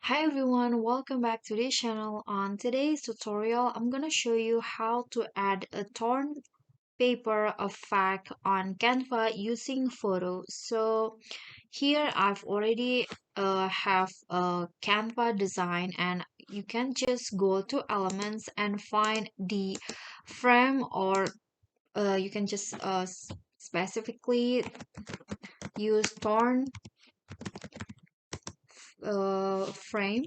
Hi everyone, welcome back to this channel. On today's tutorial, I'm gonna show you how to add a torn paper effect on Canva using photo. So here I've already have a Canva design, and you can just go to elements and find the frame, or you can just specifically use torn frame,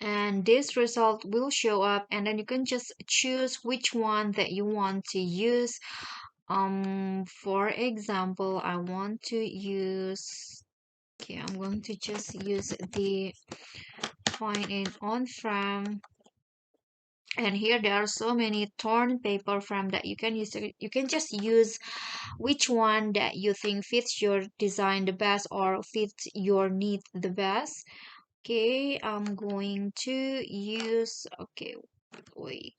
and this result will show up, and then you can just choose which one that you want to use. For example, I want to use, okay, I'm going to just use the point in on frame. And here there are so many torn paper frame that you can use. You can just use which one that you think fits your design the best or fits your need the best. Okay, I'm going to use, okay, wait.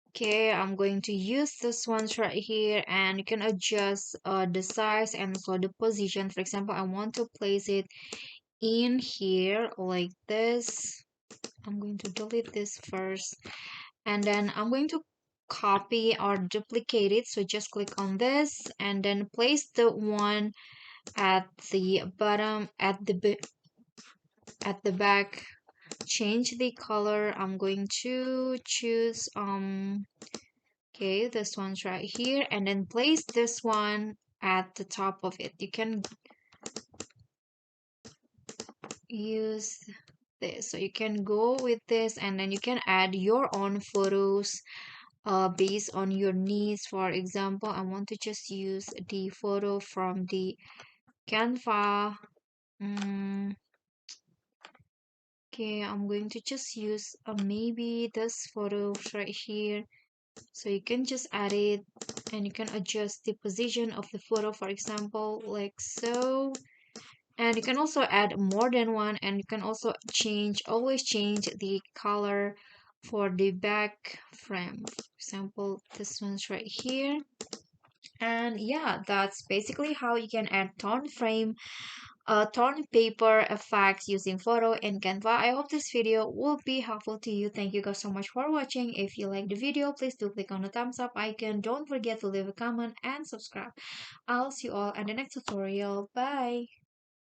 Okay, I'm going to use this ones right here, and you can adjust the size and also the position. For example, I want to place it in here like this. I'm going to delete this first, and then I'm going to copy or duplicate it. So just click on this and then place the one at the bottom, at the back. Change the color. I'm going to choose okay, this one's right here, and then place this one at the top of it. You can use this, so you can go with this, and then you can add your own photos based on your needs. For example, I want to just use the photo from the Canva. Okay, I'm going to just use maybe this photo right here. So you can just add it, and you can adjust the position of the photo, for example, like so. And you can also add more than one, and you can also always change the color for the back frame. For example, this one's right here. And yeah, that's basically how you can add torn paper effects using photo in Canva. I hope this video will be helpful to you. Thank you guys so much for watching. If you like the video, please do click on the thumbs up icon. Don't forget to leave a comment and subscribe. I'll see you all in the next tutorial. Bye.